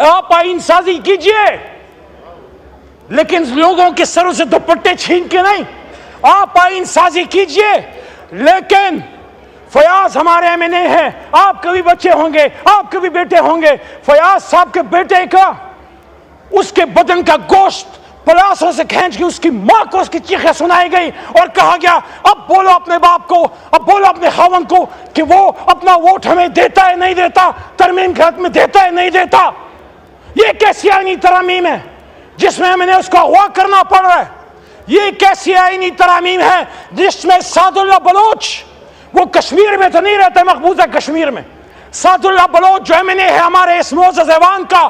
آپ آئین سازی کیجئے لیکن لوگوں کے سروں سے دوپٹے چھین کے نہیں. آپ آئین سازی کیجئے لیکن فیاض ہمارے ایم این اے ہیں, آپ کے بھی بچے ہوں گے, آپ کے بھی بیٹے ہوں گے. فیاض صاحب کے بیٹے کا اس کے بدن کا گوشت پلاسوں سے کھینچ کے اس کی ماں کو اس کی چیخیں سنائی گئی اور کہا گیا اب بولو اپنے باپ کو, اب بولو اپنے خاوند کو کہ وہ اپنا ووٹ ہمیں دیتا ہے نہیں دیتا, ترمیم کے حق میں دیتا ہے نہیں دیتا. یہ کیسی آئینی ترامیم ہے جس میں ہمیں اس کو اغوا کرنا پڑ رہا ہے؟ یہ کیسی آئینی ترامیم ہے جس میں سعد اللہ بلوچ, وہ کشمیر میں تو نہیں رہتا مقبوضہ کشمیر میں, سعد اللہ بلوچ جو ایم این اے ہے ہمارے اس معزز ایوان کا,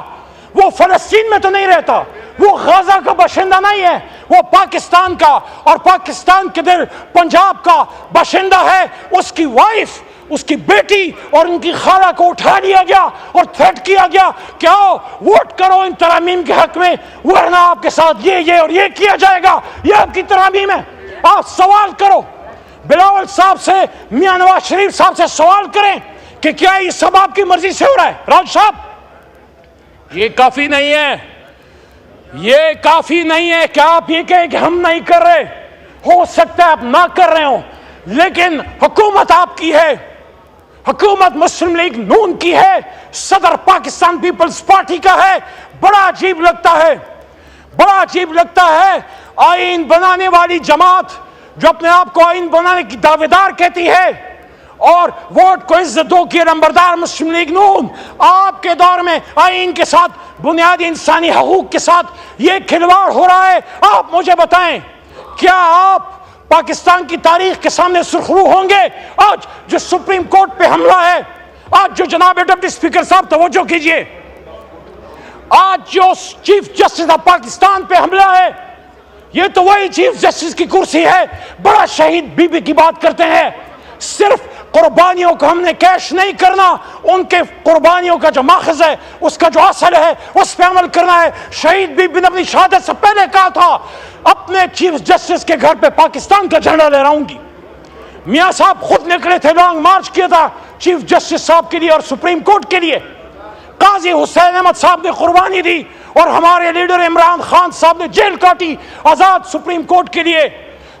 وہ فلسطین میں تو نہیں رہتا, وہ غزہ کا باشندہ نہیں ہے, وہ پاکستان کا اور پاکستان کے دل پنجاب کا باشندہ ہے. اس کی وائف, اس کی بیٹی اور ان کی خالہ کو اٹھا لیا گیا اور تھریٹ کیا گیا کہ آؤ ووٹ کرو ان ترامیم کے حق میں ورنہ آپ کے ساتھ یہ اور یہ کیا جائے گا. یہ آپ کی ترامیم ہے. آپ سوال کرو بلاول صاحب سے, میاں نواز شریف صاحب سے سوال کریں کہ کیا یہ سب آپ کی مرضی سے ہو رہا ہے؟ راج صاحب, یہ کافی نہیں ہے, یہ کافی نہیں ہے کہ آپ یہ کہیں کہ ہم نہیں کر رہے. ہو سکتا ہے آپ نہ کر رہے ہوں لیکن حکومت آپ کی ہے, حکومت مسلم لیگ نون کی ہے, صدر پاکستان پیپلز پارٹی کا ہے. بڑا عجیب لگتا ہے, بڑا عجیب لگتا ہے آئین بنانے والی جماعت جو اپنے آپ کو آئین بنانے کی دعوے دار کہتی ہے اور ووٹ کو عزت دو کی نمبردار مسلم لیگ نون, آپ کے دور میں آئین کے ساتھ, بنیادی انسانی حقوق کے ساتھ یہ کھلواڑ ہو رہا ہے. آپ مجھے بتائیں کیا آپ پاکستان کی تاریخ کے سامنے سرخرو ہوں گے آج جو سپریم کورٹ پہ حملہ ہے, آج جو جناب ڈپٹی اسپیکر صاحب توجہ کیجئے, آج جو چیف جسٹس آف پاکستان پہ حملہ ہے, یہ تو وہی چیف جسٹس کی کرسی ہے. بڑا شہید بی بی کی بات کرتے ہیں. صرف قربانیوں کو ہم نے کیش نہیں کرنا, ان کے قربانیوں کا جو ماخذ ہے, اس کا جو اصل ہے, اس پہ عمل کرنا ہے. شہید بی بی نے اپنی شہادت سے پہلے کہا تھا اپنے چیف جسٹس کے گھر پہ پاکستان کا جھنڈا لہراؤں گی. میاں صاحب خود نکلے تھے, لانگ مارچ کیا تھا چیف جسٹس صاحب کے لیے اور سپریم کورٹ کے لیے. قاضی حسین احمد صاحب نے قربانی دی اور ہمارے لیڈر عمران خان صاحب نے جیل کاٹی آزاد سپریم کورٹ کے لیے.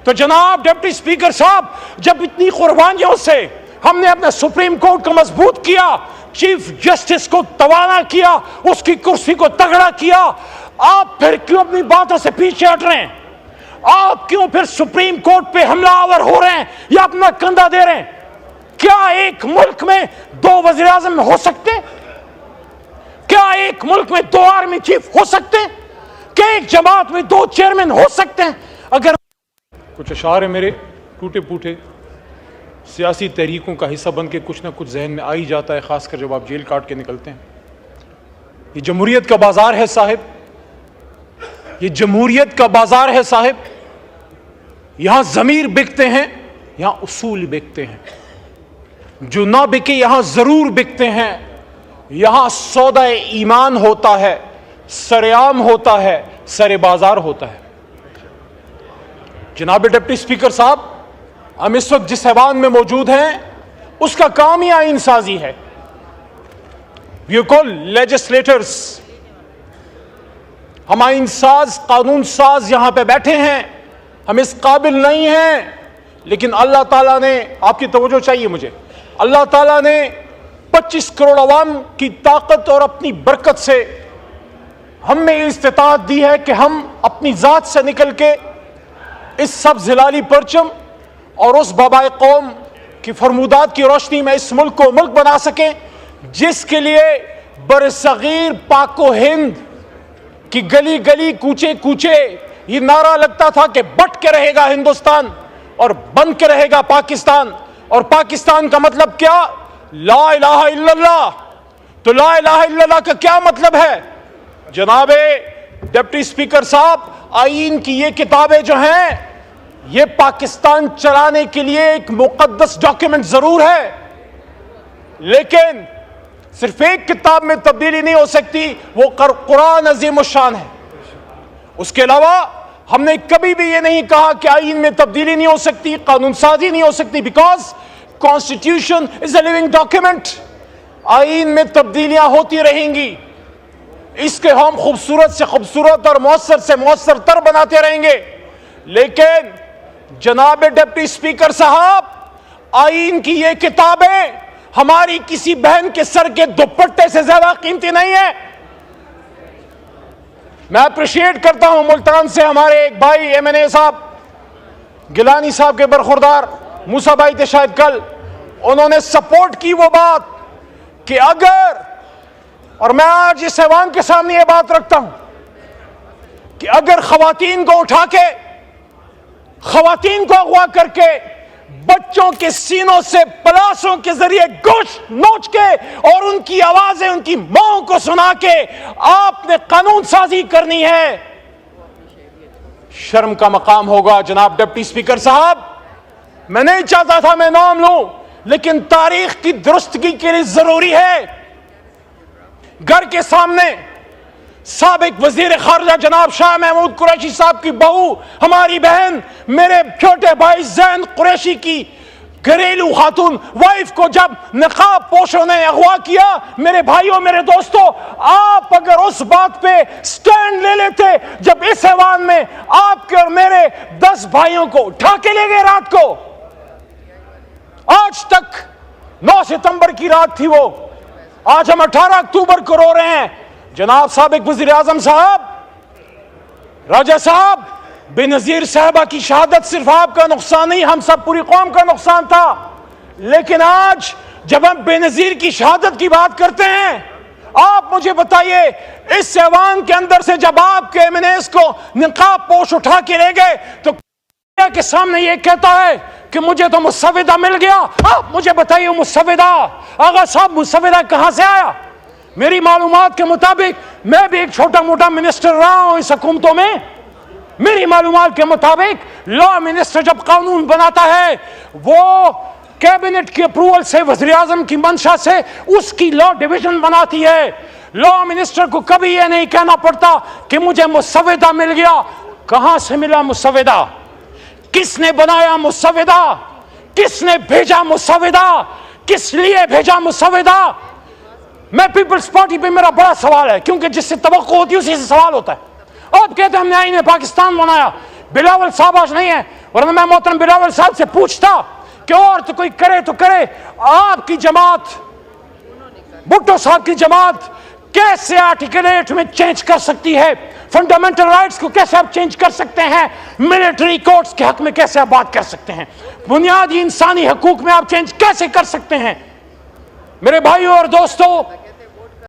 تو جناب ڈپٹی اسپیکر صاحب, جب اتنی قربانیوں سے ہم نے اپنے سپریم کورٹ کو مضبوط کیا, چیف جسٹس کو توانا کیا, اس کی کرسی کو تگڑا کیا, آپ پھر کیوں اپنی باتوں سے پیچھے ہٹ رہے ہیں؟ آپ کیوں پھر سپریم کورٹ پہ حملہ آور ہو رہے ہیں یا اپنا کندھا دے رہے ہیں؟ کیا ایک ملک میں 2 وزیر اعظم ہو سکتے؟ کیا ایک ملک میں 2 آرمی چیف ہو سکتے ہیں؟ کیا ایک جماعت میں 2 چیئرمین ہو سکتے ہیں؟ اگر کچھ اشعار ہیں میرے ٹوٹے پوٹے, سیاسی تحریکوں کا حصہ بن کے کچھ نہ کچھ ذہن میں آ ہی جاتا ہے, خاص کر جب آپ جیل کاٹ کے نکلتے ہیں. یہ جمہوریت کا بازار ہے صاحب, یہ جمہوریت کا بازار ہے صاحب. یہاں ضمیر بکتے ہیں, یہاں اصول بکتے ہیں. جو نہ بکے یہاں ضرور بکتے ہیں. یہاں سودا ایمان ہوتا ہے, سرعام ہوتا ہے, سر بازار ہوتا ہے. جناب ڈپٹی اسپیکر صاحب, ہم اس وقت جس ایوان میں موجود ہیں اس کا کام ہی آئین سازی ہے. وی کال لیجسلیٹرز. ہم آئین ساز, قانون ساز یہاں پہ بیٹھے ہیں. ہم اس قابل نہیں ہیں, لیکن اللہ تعالیٰ نے, آپ کی توجہ چاہیے مجھے, اللہ تعالیٰ نے 25 کروڑ عوام کی طاقت اور اپنی برکت سے ہم میں استطاعت دی ہے کہ ہم اپنی ذات سے نکل کے اس سبز ہلالی پرچم اور اس بابائے قوم کی فرمودات کی روشنی میں اس ملک کو ملک بنا سکیں جس کے لیے برصغیر پاک و ہند کی گلی گلی کوچے کوچے یہ نعرہ لگتا تھا کہ بٹ کے رہے گا ہندوستان اور بن کے رہے گا پاکستان. اور پاکستان کا مطلب کیا؟ لا الہ الا اللہ. تو لا الہ الا اللہ کا کیا مطلب ہے؟ جناب ڈپٹی اسپیکر صاحب, آئین کی یہ کتابیں جو ہیں یہ پاکستان چلانے کے لیے ایک مقدس ڈاکیومنٹ ضرور ہے, لیکن صرف ایک کتاب میں تبدیلی نہیں ہو سکتی, وہ قرآن عظیم الشان ہے. اس کے علاوہ ہم نے کبھی بھی یہ نہیں کہا کہ آئین میں تبدیلی نہیں ہو سکتی, قانون سازی نہیں ہو سکتی, because constitution is a living document. آئین میں تبدیلیاں ہوتی رہیں گی. اس کے ہم خوبصورت سے خوبصورت اور مؤثر سے مؤثر تر بناتے رہیں گے، لیکن جناب ڈپٹی سپیکر صاحب، آئین کی یہ کتابیں ہماری کسی بہن کے سر کے دوپٹے سے زیادہ قیمتی نہیں ہے۔ میں اپریشیٹ کرتا ہوں ملتان سے ہمارے ایک بھائی ایم این اے صاحب گیلانی صاحب کے برخوردار موسیٰ بھائی تھے شاید کل، انہوں نے سپورٹ کی وہ بات کہ اگر، اور میں آج اس ایوان کے سامنے یہ بات رکھتا ہوں کہ اگر خواتین کو اٹھا کے، خواتین کو اغوا کر کے، بچوں کے سینوں سے پلاسوں کے ذریعے گوشت نوچ کے اور ان کی آوازیں ان کی ماں کو سنا کے آپ نے قانون سازی کرنی ہے، شرم کا مقام ہوگا جناب ڈپٹی سپیکر صاحب۔ میں نہیں چاہتا تھا میں نام لوں، لیکن تاریخ کی درستگی کے لیے ضروری ہے۔ گھر کے سامنے سابق وزیر خارجہ جناب شاہ محمود قریشی صاحب کی بہو، ہماری بہن، میرے چھوٹے بھائی زین قریشی کی گھریلو خاتون وائف کو جب نقاب پوشوں نے اغوا کیا، میرے بھائیوں، میرے دوستوں، آپ اگر اس بات پہ سٹینڈ لے لیتے جب اس ایوان میں آپ کے اور میرے 10 بھائیوں کو اٹھا کے لے گئے رات کو، آج تک 9 ستمبر کی رات تھی وہ، آج ہم 18 اکتوبر کو رو رہے ہیں۔ جناب سابق وزیر اعظم صاحب، راجہ صاحب، بے نظیر صاحبہ کی شہادت صرف آپ کا نقصان نہیں، ہم سب پوری قوم کا نقصان تھا، لیکن آج جب ہم بے نظیر کی شہادت کی بات کرتے ہیں، آپ مجھے بتائیے اس ایوان کے اندر سے جب آپ کے ایم این ایز کو نقاب پوش اٹھا کے لے گئے تو کے سامنے یہ کہتا ہے کہ مجھے تو مسودہ مل گیا، آپ مجھے بتائیے مسودہ، آغا صاحب مسودہ کہاں سے آیا؟ میری معلومات کے مطابق، میں بھی ایک چھوٹا موٹا منسٹر رہا ہوں اس حکومتوں میں، میری معلومات کے مطابق لا منسٹر جب قانون بناتا ہے وہ کیبنٹ کی اپروول سے، وزیر اعظم کی منشا سے اس کی لا ڈویژن بناتی ہے۔ لا منسٹر کو کبھی یہ نہیں کہنا پڑتا کہ مجھے مسودہ مل گیا۔ کہاں سے ملا مسودہ؟ کس نے بنایا مسودہ؟ کس نے بھیجا مسودہ؟ کس لیے بھیجا مسودہ؟ میں پیپلز پارٹی پہ میرا بڑا سوال ہے، کیونکہ جس سے توقع ہوتی ہے اسی سے سوال ہوتا ہے۔ آپ کہتے ہیں ہم نے آئین پاکستان بنایا، بلاول صاحب آج نہیں ہے، ورنہ میں محترم بلاول صاحب سے پوچھتا کہ اور تو کوئی کرے تو کرے، آپ کی جماعت، بھٹو صاحب کی جماعت کیسے آرٹیکلیٹ میں چینج کر سکتی ہے؟ فنڈامنٹل رائٹس کو کیسے آپ چینج کر سکتے ہیں؟ ملٹری کورٹس کے حق میں کیسے آپ بات کر سکتے ہیں؟ بنیادی انسانی حقوق میں آپ چینج کیسے کر سکتے ہیں؟ میرے بھائیوں اور دوستوں،